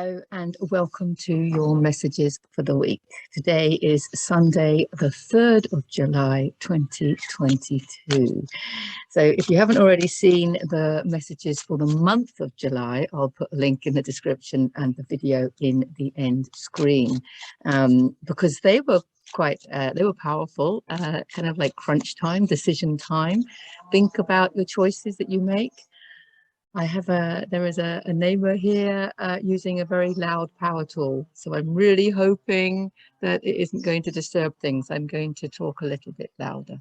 Hello and welcome to your messages for the week. Today is Sunday, the 3rd of July, 2022. So if you haven't already seen the messages for the month of July, I'll put a link in the description and the video in the end screen, because they were powerful, kind of like crunch time, decision time. Think about the choices that you make. There is a neighbor here using a very loud power tool, so I'm really hoping that it isn't going to disturb things. I'm going to talk a little bit louder.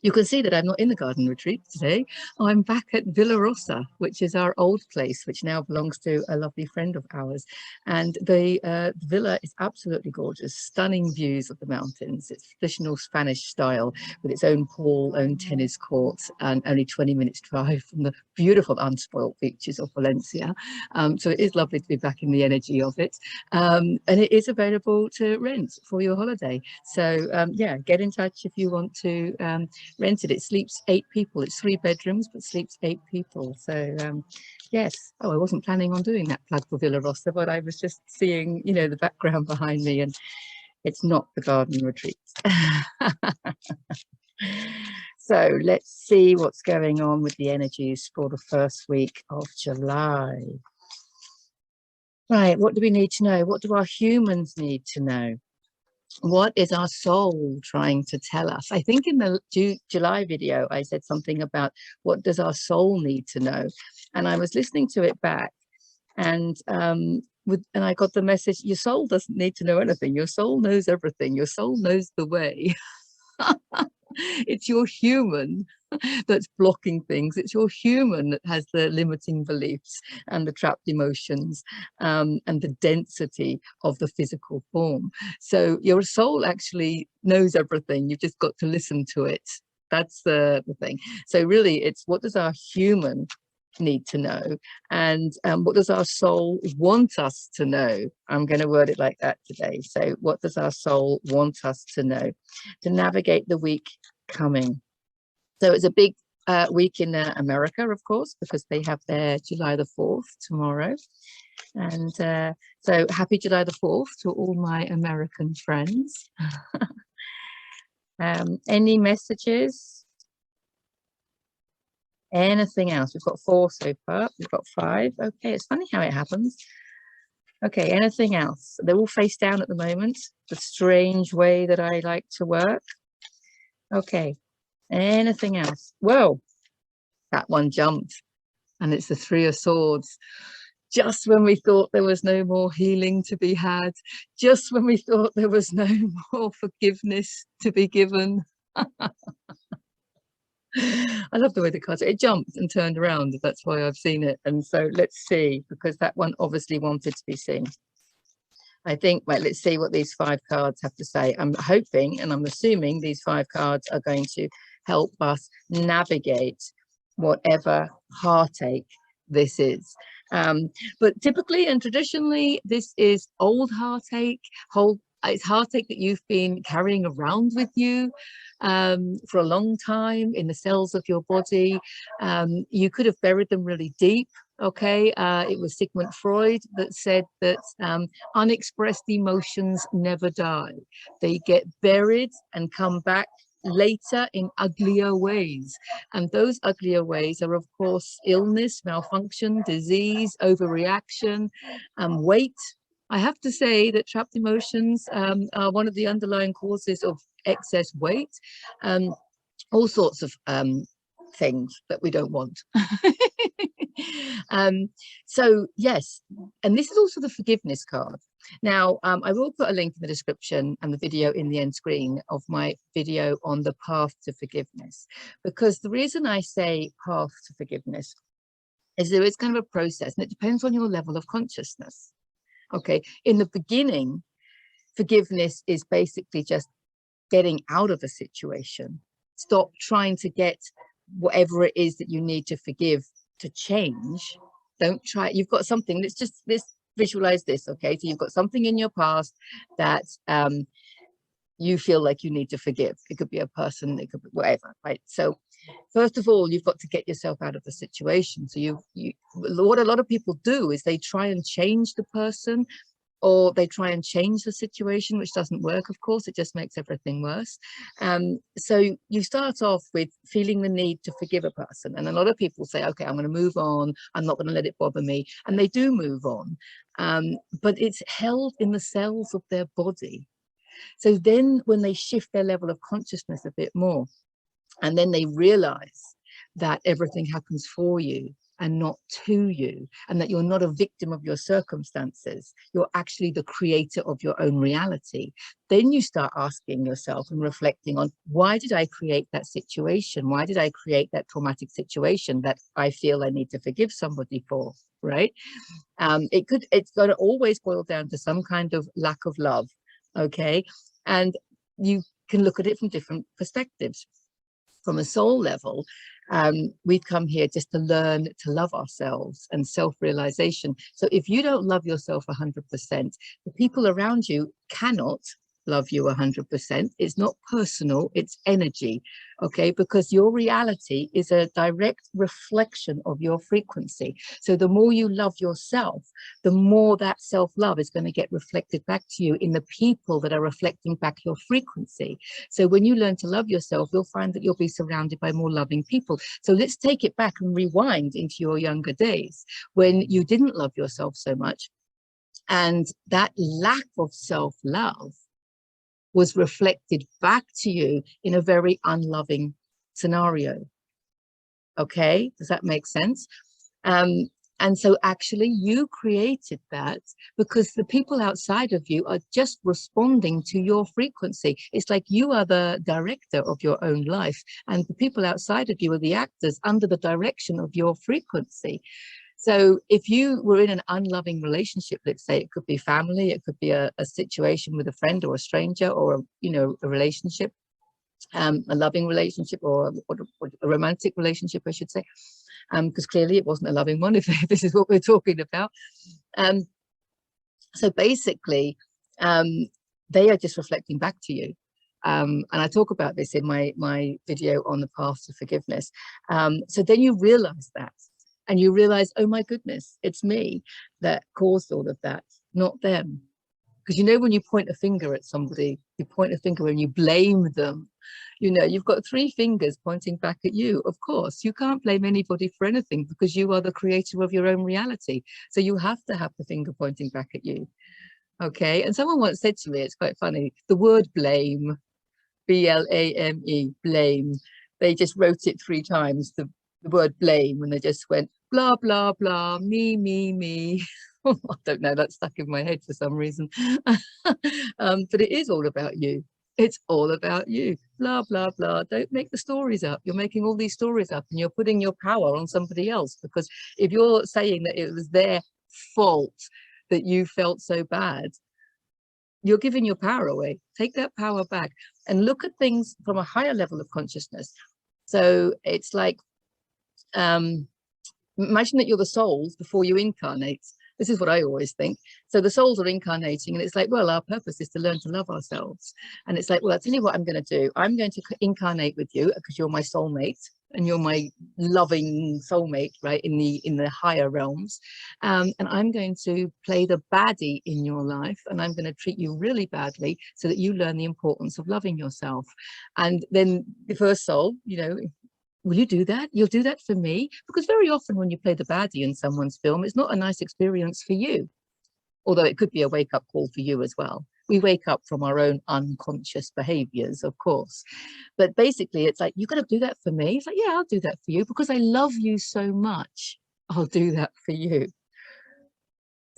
You can see that I'm not in the garden retreat today. I'm back at Villa Rosa, which is our old place, which now belongs to a lovely friend of ours. And the villa is absolutely gorgeous, stunning views of the mountains. It's traditional Spanish style with its own pool, own tennis courts, and only 20 minutes drive from the beautiful unspoilt beaches of Valencia. So it is lovely to be back in the energy of it. And it is available to rent for your holiday. So yeah, get in touch if you want to rented. It sleeps 8 people. It's 3 bedrooms but sleeps 8 people. So yes. I wasn't planning on doing that plug for Villa Rosa, but I was just seeing, you know, the background behind me, and it's not the garden retreat. So let's see what's going on with the energies for the first week of July. Right, what do we need to know? What do our humans need to know? What is our soul trying to tell us? I think in the July video, I said something about what does our soul need to know? And I was listening to it back, and I got the message, your soul doesn't need to know anything. Your soul knows everything. Your soul knows the way. It's your human that's blocking things. It's your human that has the limiting beliefs and the trapped emotions, and the density of the physical form. So your soul actually knows everything. You've just got to listen to it. That's the thing. So really, it's what does our human need to know, and what does our soul want us to know? I'm going to word it like that today. So what does our soul want us to know to navigate the week coming? So it's a big week in America, of course, because they have their July the 4th tomorrow. And so happy July the 4th to all my American friends. Any messages? Anything else? We've got 4 so far. We've got 5. Okay, it's funny how it happens. Okay, anything else? They're all face down at the moment. The strange way that I like to work. Okay, anything else? Whoa, that one jumped, and it's the 3 of Swords. Just when we thought there was no more healing to be had, just when we thought there was no more forgiveness to be given. I love the way the cards, it jumped and turned around. That's why I've seen it. And so let's see, because that one obviously wanted to be seen. I think, well, let's see what these 5 cards have to say. I'm hoping and I'm assuming these 5 cards are going to help us navigate whatever heartache this is. But typically and traditionally, this is old heartache. It's heartache that you've been carrying around with you for a long time in the cells of your body. You could have buried them really deep. Okay, it was Sigmund Freud that said that unexpressed emotions never die. They get buried and come back later in uglier ways, and those uglier ways are, of course, illness, malfunction, disease, overreaction, weight. I have to say that trapped emotions are one of the underlying causes of excess weight, all sorts of things that we don't want. So yes, and this is also the forgiveness card. Now I will put a link in the description and the video in the end screen of my video on the path to forgiveness, because the reason I say path to forgiveness is there is kind of a process, and it depends on your level of consciousness. Okay, in the beginning, forgiveness is basically just getting out of a situation. Stop trying to get whatever it is that you need to forgive to change. Don't try. You've got something. Let's just visualize this. Okay, so you've got something in your past that you feel like you need to forgive. It could be a person, it could be whatever, right? So First of all, you've got to get yourself out of the situation. So what a lot of people do is they try and change the person, or they try and change the situation, which doesn't work, of course. It just makes everything worse. So you start off with feeling the need to forgive a person. And a lot of people say, okay, I'm going to move on. I'm not going to let it bother me. And they do move on. But it's held in the cells of their body. So then when they shift their level of consciousness a bit more, and then they realize that everything happens for you and not to you, and that you're not a victim of your circumstances, you're actually the creator of your own reality, then you start asking yourself and reflecting on, why did I create that situation? Why did I create that traumatic situation that I feel I need to forgive somebody for, right? It's going to always boil down to some kind of lack of love, okay? And you can look at it from different perspectives. From a soul level, we've come here just to learn to love ourselves and self-realization. So if you don't love yourself 100%, the people around you cannot love you 100%. It's not personal, it's energy, okay? Because your reality is a direct reflection of your frequency. So the more you love yourself, the more that self-love is going to get reflected back to you in the people that are reflecting back your frequency. So when you learn to love yourself, you'll find that you'll be surrounded by more loving people. So let's take it back and rewind into your younger days when you didn't love yourself so much. And that lack of self-love was reflected back to you in a very unloving scenario. Okay, does that make sense? And so actually you created that because the people outside of you are just responding to your frequency. It's like you are the director of your own life, and the people outside of you are the actors under the direction of your frequency. So if you were in an unloving relationship, let's say, it could be family, it could be a situation with a friend or a stranger, or a relationship, a loving relationship, or a romantic relationship, I should say, because clearly it wasn't a loving one if this is what we're talking about. So basically, they are just reflecting back to you. And I talk about this in my video on the path to forgiveness. So then you realize that. And you realize, oh my goodness, it's me that caused all of that, not them. Because when you point a finger at somebody, you point a finger and you blame them. You've got 3 fingers pointing back at you. Of course, you can't blame anybody for anything because you are the creator of your own reality. So you have to have the finger pointing back at you. Okay. And someone once said to me, it's quite funny, the word blame, B-L-A-M-E, blame, they just wrote it 3 times, the word blame, and they just went blah blah blah, me me me. I don't know, that's stuck in my head for some reason. But it is all about you. It's all about you. Blah blah blah. Don't make the stories up. You're making all these stories up and you're putting your power on somebody else, because if you're saying that it was their fault that you felt so bad, you're giving your power away. Take that power back and look at things from a higher level of consciousness. So it's like, imagine that you're the souls before you incarnate. This is what I always think. So the souls are incarnating, and it's like, well, our purpose is to learn to love ourselves. And it's like, well, I'll tell you what I'm going to do. I'm going to incarnate with you because you're my soulmate and you're my loving soulmate, right, in the higher realms. And I'm going to play the baddie in your life, and I'm going to treat you really badly so that you learn the importance of loving yourself. And then the first soul, will you do that? You'll do that for me? Because very often when you play the baddie in someone's film, it's not a nice experience for you. Although it could be a wake-up call for you as well. We wake up from our own unconscious behaviors, of course. But basically, it's like, you're going to do that for me? It's like, yeah, I'll do that for you because I love you so much. I'll do that for you.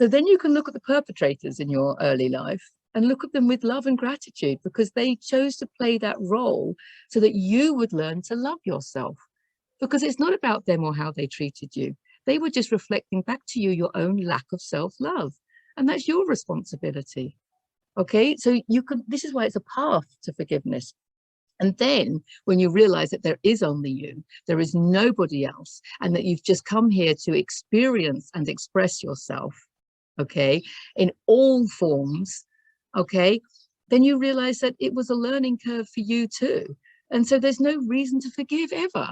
So then you can look at the perpetrators in your early life and look at them with love and gratitude, because they chose to play that role so that you would learn to love yourself. Because it's not about them or how they treated you. They were just reflecting back to you your own lack of self-love. And that's your responsibility. Okay, so this is why it's a path to forgiveness. And then when you realize that there is only you, there is nobody else, and that you've just come here to experience and express yourself, okay, in all forms, okay, then you realize that it was a learning curve for you too. And so there's no reason to forgive ever.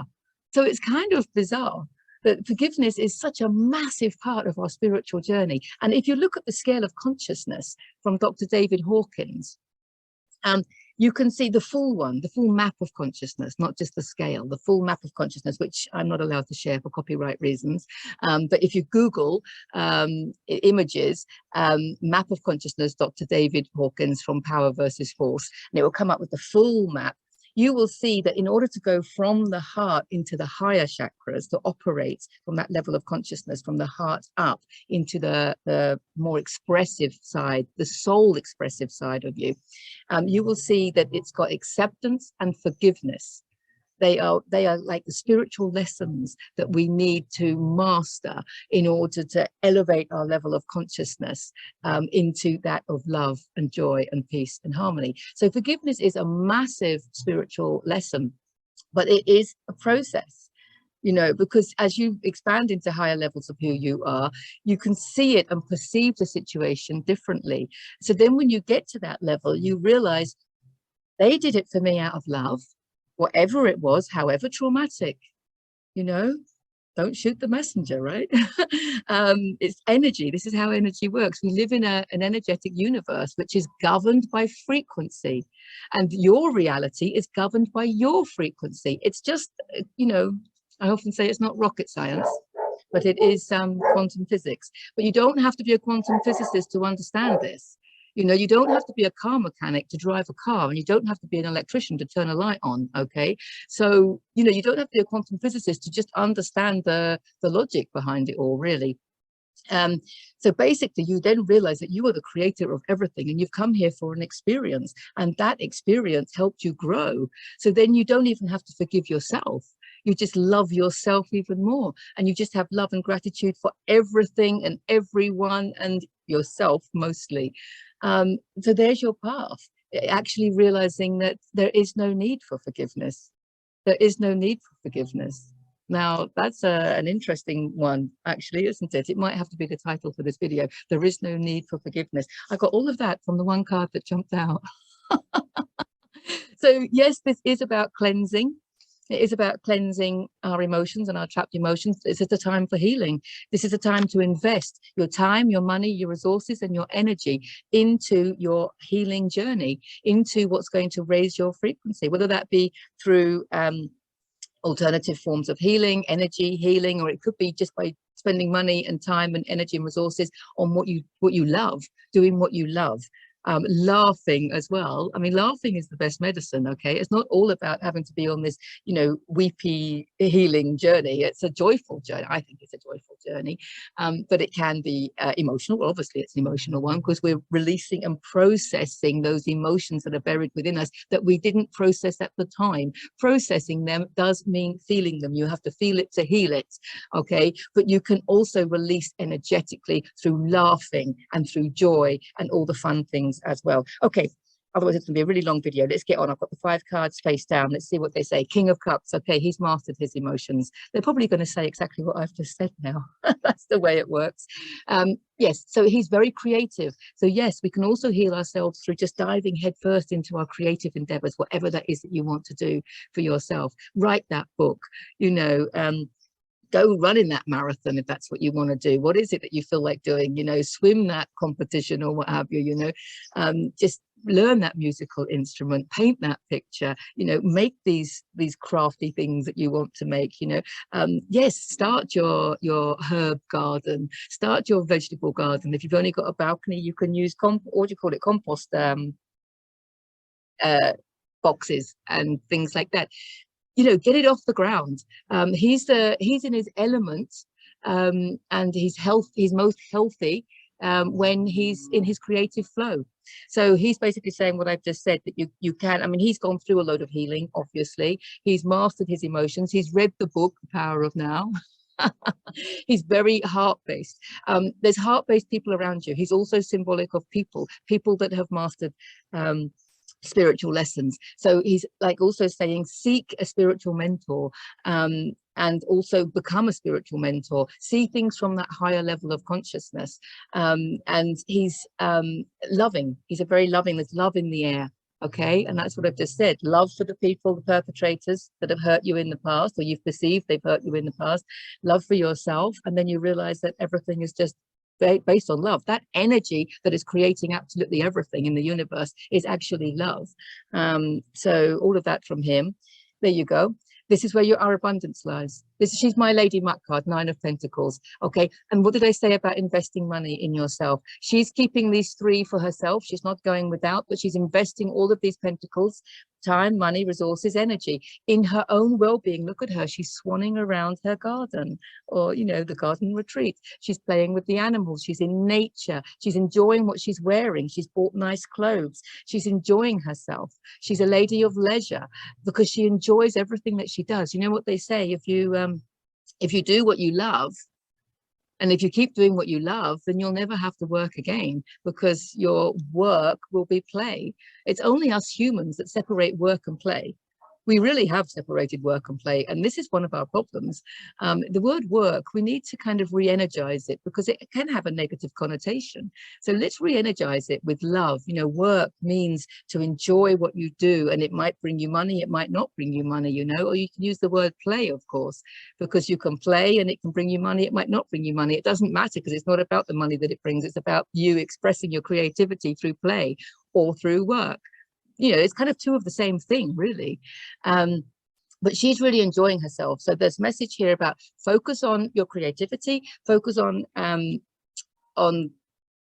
So it's kind of bizarre that forgiveness is such a massive part of our spiritual journey. And if you look at the scale of consciousness from Dr. David Hawkins, you can see the full map of consciousness, not just the scale, the full map of consciousness, which I'm not allowed to share for copyright reasons. But if you Google images, map of consciousness, Dr. David Hawkins from Power versus Force, and it will come up with the full map. You will see that in order to go from the heart into the higher chakras, to operate from that level of consciousness, from the heart up into the more expressive side, the soul expressive side of you, you will see that it's got acceptance and forgiveness. They are like the spiritual lessons that we need to master in order to elevate our level of consciousness into that of love and joy and peace and harmony. So forgiveness is a massive spiritual lesson, but it is a process, you know, because as you expand into higher levels of who you are, you can see it and perceive the situation differently. So then when you get to that level, you realize they did it for me out of love. Whatever it was, however traumatic, you know, don't shoot the messenger, right? It's energy. This is how energy works. We live in an energetic universe, which is governed by frequency. And your reality is governed by your frequency. It's just, you know, I often say it's not rocket science, but it is quantum physics. But you don't have to be a quantum physicist to understand this. You know, you don't have to be a car mechanic to drive a car, and you don't have to be an electrician to turn a light on, okay? So, you know, you don't have to be a quantum physicist to just understand the logic behind it all, really. So basically, you then realize that you are the creator of everything, and you've come here for an experience, and that experience helped you grow. So then you don't even have to forgive yourself. You just love yourself even more, and you just have love and gratitude for everything and everyone and yourself mostly. So there's your path, actually realizing that there is no need for forgiveness. There is no need for forgiveness. Now, that's an interesting one, actually, isn't it? It might have to be the title for this video. There is no need for forgiveness. I got all of that from the one card that jumped out. So yes, this is about cleansing. It is about cleansing our emotions and our trapped emotions. This is the time for healing. This is a time to invest your time, your money, your resources, and your energy into your healing journey, into what's going to raise your frequency, whether that be through alternative forms of healing, energy healing, or it could be just by spending money and time and energy and resources on what you love, doing what you love. Laughing as well. I mean, laughing is the best medicine, okay? It's not all about having to be on this, you know, weepy healing journey. It's a joyful journey. I think it's a joyful journey, but it can be emotional. Well, obviously, it's an emotional one because we're releasing and processing those emotions that are buried within us that we didn't process at the time. Processing them does mean feeling them. You have to feel it to heal it, okay? But you can also release energetically through laughing and through joy and all the fun things as well. Okay, otherwise it's gonna be a really long video. Let's get on. I've got the 5 cards face down. Let's see what they say. King of Cups. Okay, he's mastered his emotions. They're probably going to say exactly what I've just said now. That's the way it works. Yes, so he's very creative. So yes, we can also heal ourselves through just diving headfirst into our creative endeavors, whatever that is that you want to do for yourself. Write that book, you know, go run in that marathon if that's what you want to do. What is it that you feel like doing? You know, swim that competition or what have you, you know, just learn that musical instrument, paint that picture, you know, make these crafty things that you want to make, you know. Yes, start your herb garden, start your vegetable garden. If you've only got a balcony, you can use what do you call it, compost boxes and things like that. You know, get it off the ground. He's in his element, and he's most healthy when he's in his creative flow. So he's basically saying what I've just said, that you can, I mean, he's gone through a load of healing, obviously. He's mastered his emotions. He's read the book, The Power of Now. He's very heart-based. There's heart-based people around you. He's also symbolic of people that have mastered spiritual lessons. So he's like also saying, seek a spiritual mentor, and also become a spiritual mentor, see things from that higher level of consciousness. And he's loving. He's a very loving, there's love in the air. Okay, and that's what I've just said. Love for the people, the perpetrators that have hurt you in the past, or you've perceived they've hurt you in the past. Love for yourself, and then you realize that everything is just based on love. That energy that is creating absolutely everything in the universe is actually love. So all of that from him. There you go. This is where our abundance lies. She's my Lady Mutt card, 9 of Pentacles. Okay, and what did I say about investing money in yourself? She's keeping these 3 for herself. She's not going without, but she's investing all of these pentacles, time, money, resources, energy, in her own well-being. Look at her. She's swanning around her garden, or, you know, the garden retreat. She's playing with the animals. She's in nature. She's enjoying what she's wearing. She's bought nice clothes. She's enjoying herself. She's a lady of leisure because she enjoys everything that she does. You know what they say, if you do what you love, and if you keep doing what you love, then you'll never have to work again, because your work will be play. It's only us humans that separate work and play. We really have separated work and play, and this is one of our problems. The word work, we need to kind of re-energize it, because it can have a negative connotation. So let's re-energize it with love. You know, work means to enjoy what you do, and it might bring you money, it might not bring you money, you know, or you can use the word play, of course, because you can play and it can bring you money, it might not bring you money. It doesn't matter, because it's not about the money that it brings, it's about you expressing your creativity through play or through work. You know, it's kind of 2 of the same thing, really. But she's really enjoying herself. So there's message here about focus on your creativity, focus on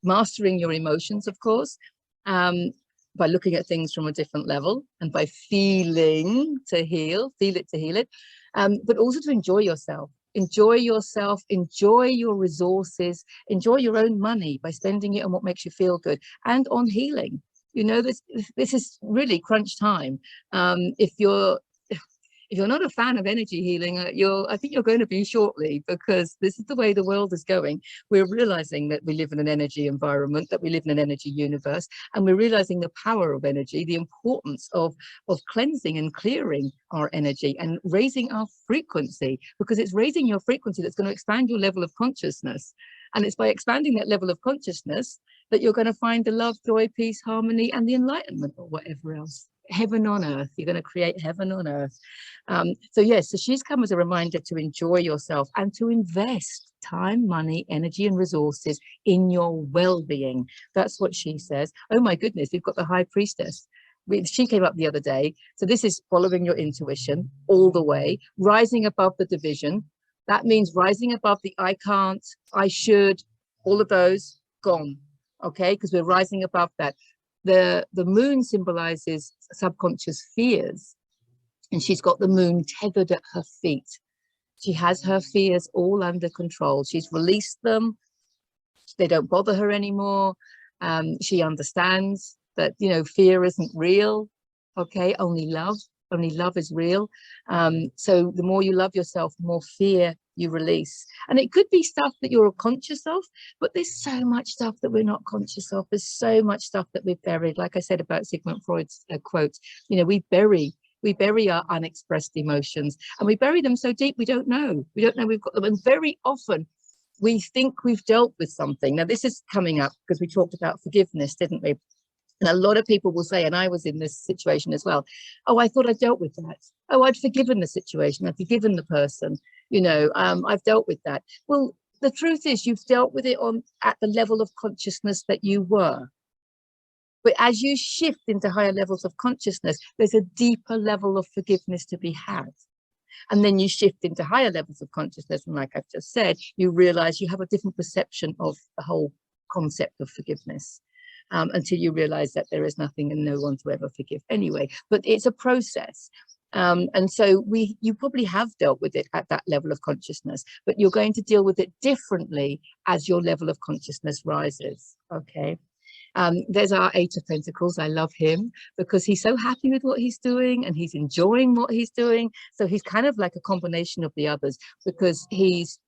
mastering your emotions, of course, by looking at things from a different level, and by feeling to heal, feel it to heal it, but also to enjoy yourself. Enjoy yourself, enjoy your resources, enjoy your own money by spending it on what makes you feel good, and on healing. You know, this is really crunch time. If you're not a fan of energy healing, I think you're going to be shortly, because this is the way the world is going. We're realizing that we live in an energy environment, that we live in an energy universe, and we're realizing the power of energy, the importance of cleansing and clearing our energy and raising our frequency, because it's raising your frequency that's going to expand your level of consciousness. And it's by expanding that level of consciousness that you're going to find the love, joy, peace, harmony, and the enlightenment, or whatever else. Heaven on earth. You're going to create heaven on earth. So yes, so she's come as a reminder to enjoy yourself and to invest time, money, energy, and resources in your well-being. That's what she says. Oh my goodness, we've got the High Priestess. She came up the other day. So this is following your intuition all the way, rising above the division. That means rising above the I can't, I should, all of those gone. Okay, because we're rising above that. The moon symbolizes subconscious fears, and she's got the moon tethered at her feet. She has her fears all under control. She's released them. They don't bother her anymore. She understands that, you know, fear isn't real. Okay, only love is real. So the more you love yourself, the more fear you release. And it could be stuff that you're conscious of, but there's so much stuff that we're not conscious of. There's so much stuff that we've buried. Like I said about Sigmund Freud's quote, you know, we bury our unexpressed emotions, and we bury them so deep we don't know we've got them. And very often we think we've dealt with something. Now this is coming up because we talked about forgiveness, didn't we? And a lot of people will say, and I was in this situation as well, oh, I thought I dealt with that. Oh, I'd forgiven the situation. I'd forgiven the person. You know, I've dealt with that. Well, the truth is you've dealt with it at the level of consciousness that you were. But as you shift into higher levels of consciousness, there's a deeper level of forgiveness to be had. And then you shift into higher levels of consciousness. And like I've just said, you realize you have a different perception of the whole concept of forgiveness. Until you realize that there is nothing and no one to ever forgive anyway. But it's a process. And so you probably have dealt with it at that level of consciousness, but you're going to deal with it differently as your level of consciousness rises. Okay. There's our 8 of Pentacles. I love him because he's so happy with what he's doing and he's enjoying what he's doing. So he's kind of like a combination of the others, because he's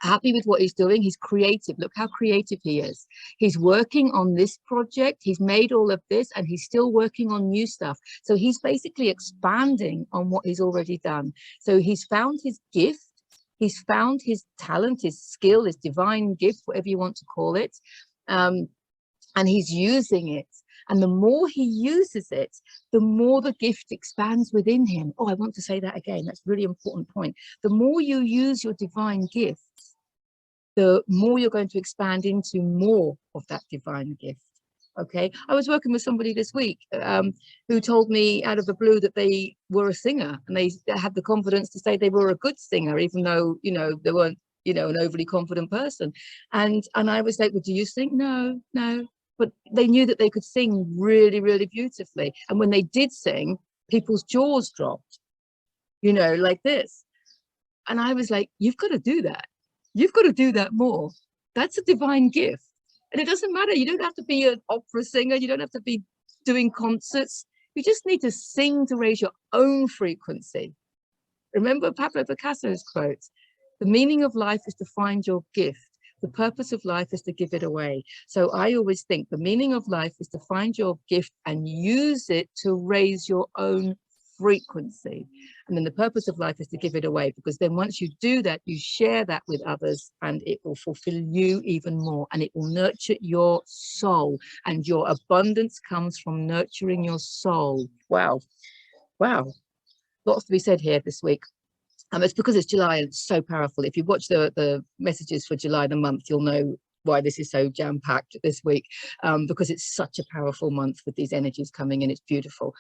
happy with what he's doing. He's creative. Look how creative he is. He's working on this project. He's made all of this and he's still working on new stuff. So he's basically expanding on what he's already done. So he's found his gift. He's found his talent, his skill, his divine gift, whatever you want to call it. And he's using it. And the more he uses it, the more the gift expands within him. Oh, I want to say that again. That's a really important point. The more you use your divine gifts, the more you're going to expand into more of that divine gift. Okay, I was working with somebody this week who told me out of the blue that they were a singer, and they had the confidence to say they were a good singer, even though, you know, they weren't, you know, an overly confident person. And I was like, well, do you sing? No, no. But they knew that they could sing really, really beautifully. And when they did sing, people's jaws dropped, you know, like this. And I was like, you've got to do that. You've got to do that more. That's a divine gift. And it doesn't matter. You don't have to be an opera singer. You don't have to be doing concerts. You just need to sing to raise your own frequency. Remember Pablo Picasso's quote, the meaning of life is to find your gift. The purpose of life is to give it away. So I always think the meaning of life is to find your gift and use it to raise your own frequency. And then the purpose of life is to give it away, because then once you do that, you share that with others, and it will fulfill you even more, and it will nurture your soul, and your abundance comes from nurturing your soul. Wow. Wow. Lots to be said here this week. It's because it's July and it's so powerful. If you watch the messages for July, the month, you'll know why this is so jam-packed this week, because it's such a powerful month with these energies coming in. It's beautiful.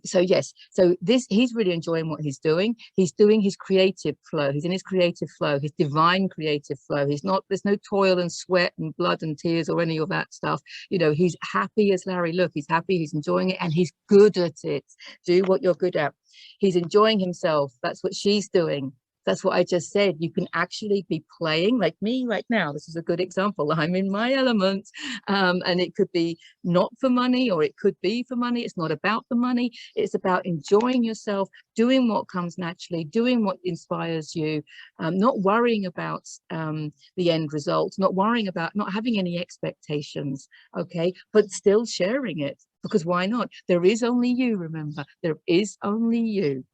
So yes, so he's really enjoying what he's doing. He's doing his creative flow. He's in his creative flow, his divine creative flow. There's no toil and sweat and blood and tears or any of that stuff. You know, he's happy as Larry. Look, he's happy, he's enjoying it, and he's good at it. Do what you're good at. He's enjoying himself. That's what she's doing. That's what I just said. You can actually be playing like me right now. This is a good example. I'm in my element, and it could be not for money, or it could be for money. It's not about the money. It's about enjoying yourself, doing what comes naturally, doing what inspires you, not worrying about the end result, not worrying about not having any expectations, okay, but still sharing it, because why not? There is only you, remember, there is only you.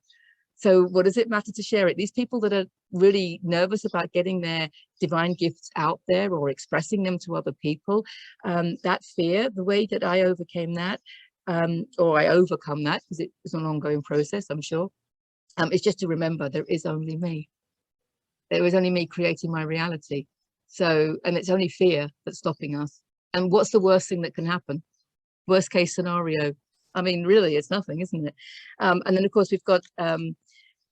So what does it matter to share it? These people that are really nervous about getting their divine gifts out there or expressing them to other people, that fear, the way that I overcame that, or I overcome that, because it was an ongoing process, I'm sure, is just to remember there is only me. There is only me creating my reality. So, and it's only fear that's stopping us. And what's the worst thing that can happen? Worst case scenario. I mean, really, it's nothing, isn't it? And then, of course, we've got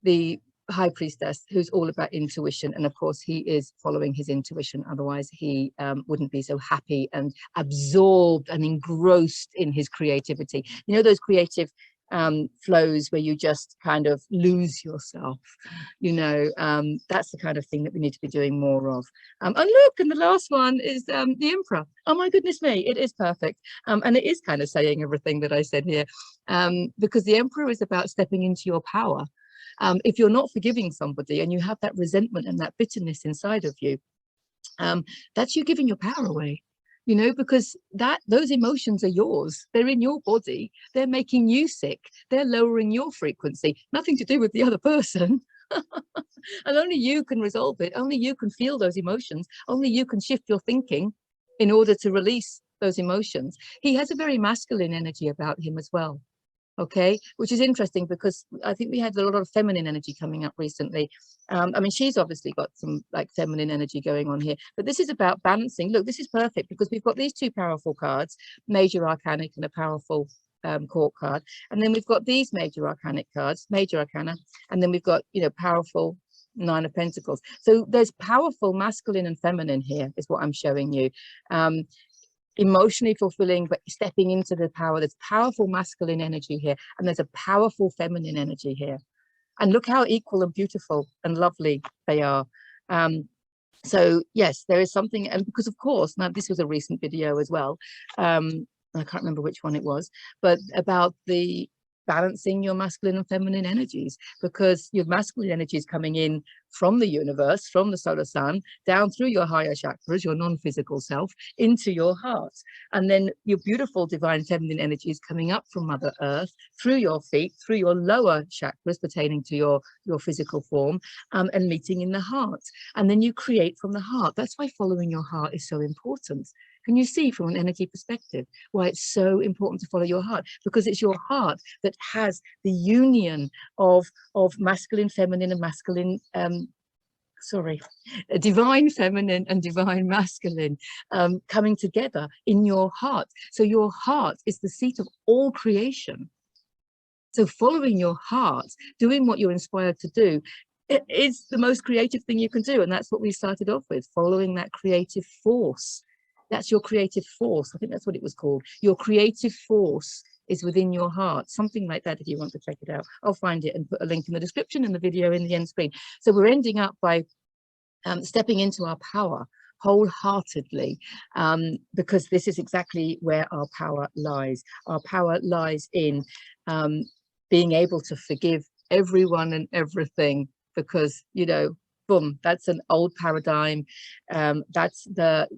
the high priestess, who's all about intuition, and of course he is following his intuition, otherwise he wouldn't be so happy and absorbed and engrossed in his creativity. You know, those creative flows where you just kind of lose yourself, you know, that's the kind of thing that we need to be doing more of. And look, and the last one is the Emperor. Oh my goodness me, it is perfect. And it is kind of saying everything that I said here, because the Emperor is about stepping into your power. If you're not forgiving somebody and you have that resentment and that bitterness inside of you, that's you giving your power away, you know, because those emotions are yours. They're in your body. They're making you sick. They're lowering your frequency. Nothing to do with the other person. And only you can resolve it. Only you can feel those emotions. Only you can shift your thinking in order to release those emotions. He has a very masculine energy about him as well. Okay, which is interesting because I think we had a lot of feminine energy coming up recently. I mean, she's obviously got some like feminine energy going on here, but this is about balancing. Look, this is perfect because we've got these two powerful cards, major arcanic and a powerful court card, and then we've got these major arcanic cards, major arcana, and then we've got, you know, powerful Nine of Pentacles. So there's powerful masculine and feminine here is what I'm showing you. Emotionally fulfilling, but stepping into the power. There's powerful masculine energy here, and there's a powerful feminine energy here. And look how equal and beautiful and lovely they are. So yes, there is something, and because of course, now this was a recent video as well. I can't remember which one it was, but about the balancing your masculine and feminine energies, because your masculine energy is coming in from the universe, from the solar sun, down through your higher chakras, your non-physical self, into your heart. And then your beautiful divine feminine energy is coming up from Mother Earth, through your feet, through your lower chakras pertaining to your physical form, and meeting in the heart. And then you create from the heart. That's why following your heart is so important, Can you see from an energy perspective why it's so important to follow your heart? Because it's your heart that has the union of masculine, feminine, and masculine, divine feminine and divine masculine coming together in your heart. So your heart is the seat of all creation. So following your heart, doing what you're inspired to do, it is the most creative thing you can do. And that's what we started off with, following that creative force. That's your creative force. I think that's what it was called. Your creative force is within your heart, something like that. If you want to check it out, I'll find it and put a link in the description and the video in the end screen. So we're ending up by stepping into our power wholeheartedly, because this is exactly where our power lies. Our power lies in being able to forgive everyone and everything, because, you know, boom, that's an old paradigm. That's the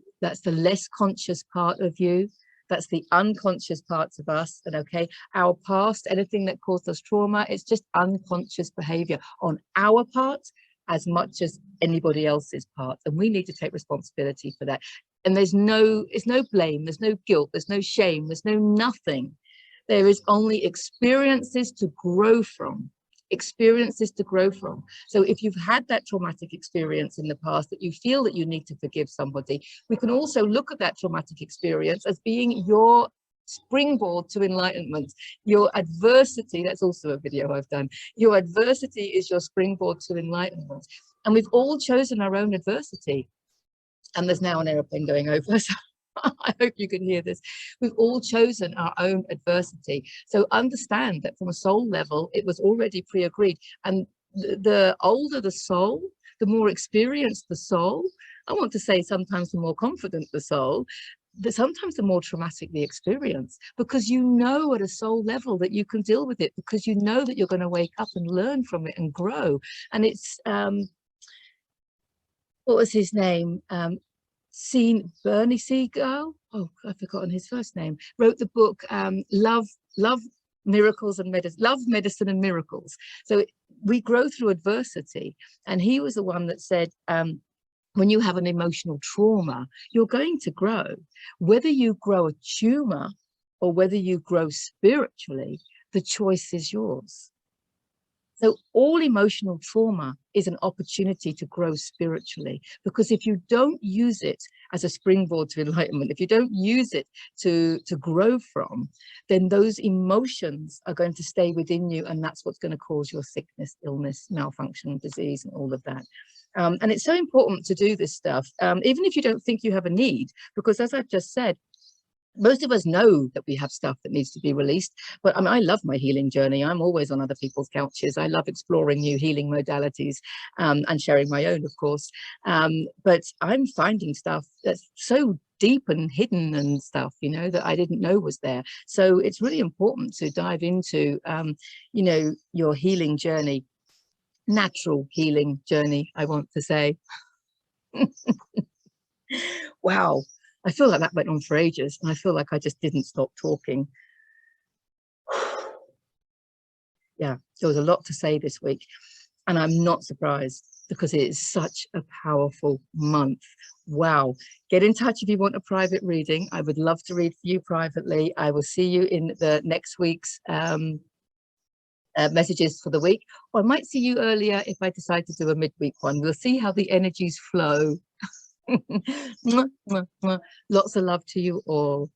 less conscious part of you. That's the unconscious parts of us. And okay, our past, anything that caused us trauma, it's just unconscious behavior on our part as much as anybody else's part. And we need to take responsibility for that. And there's no blame, there's no guilt, there's no shame, there's no nothing. There is only experiences to grow from. Experiences to grow from. So if you've had that traumatic experience in the past that you feel that you need to forgive somebody, we can also look at that traumatic experience as being your springboard to enlightenment. Your adversity, that's also a video I've done, your adversity is your springboard to enlightenment. And we've all chosen our own adversity. And there's now an airplane going over, so I hope you can hear this. We've all chosen our own adversity. So understand that from a soul level, it was already pre-agreed. And the older the soul, the more experienced the soul, I want to say sometimes the more confident the soul, sometimes the more traumatic the experience, because you know at a soul level that you can deal with it, because you know that you're going to wake up and learn from it and grow. And it's, what was his name? Bernie Siegel, oh, I've forgotten his first name, wrote the book Love, Miracles and Medicine, Love, Medicine and Miracles. So we grow through adversity. And he was the one that said, when you have an emotional trauma, you're going to grow. Whether you grow a tumor or whether you grow spiritually, the choice is yours. So all emotional trauma is an opportunity to grow spiritually, because if you don't use it as a springboard to enlightenment, if you don't use it to grow from, then those emotions are going to stay within you, and that's what's going to cause your sickness, illness, malfunction, disease, and all of that. And it's so important to do this stuff, even if you don't think you have a need, because as I've just said, most of us know that we have stuff that needs to be released. But I mean, I love my healing journey. I'm always on other people's couches. I love exploring new healing modalities, and sharing my own, of course. But I'm finding stuff that's so deep and hidden and stuff, you know, that I didn't know was there. So it's really important to dive into, you know, your healing journey, natural healing journey, I want to say. Wow. I feel like that went on for ages, and I feel like I just didn't stop talking. Yeah, there was a lot to say this week, and I'm not surprised, because it is such a powerful month. Wow. Get in touch if you want a private reading. I would love to read for you privately. I will see you in the next week's messages for the week, or I might see you earlier if I decide to do a midweek one. We'll see how the energies flow. Lots of love to you all.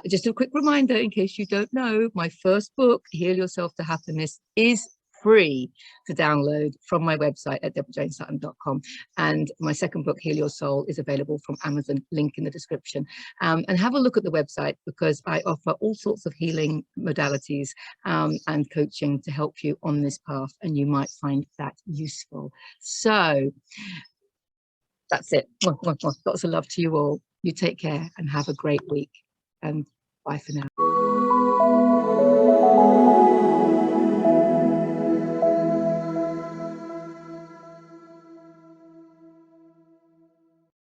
Just a quick reminder, in case you don't know, my first book, Heal Yourself to Happiness, is free to download from my website at jamesarmsworth.com, and my second book, Heal Your Soul, is available from Amazon, link in the description. And have a look at the website, because I offer all sorts of healing modalities and coaching to help you on this path, and you might find that useful. So that's it. Lots of love to you all. You take care and have a great week, and bye for now.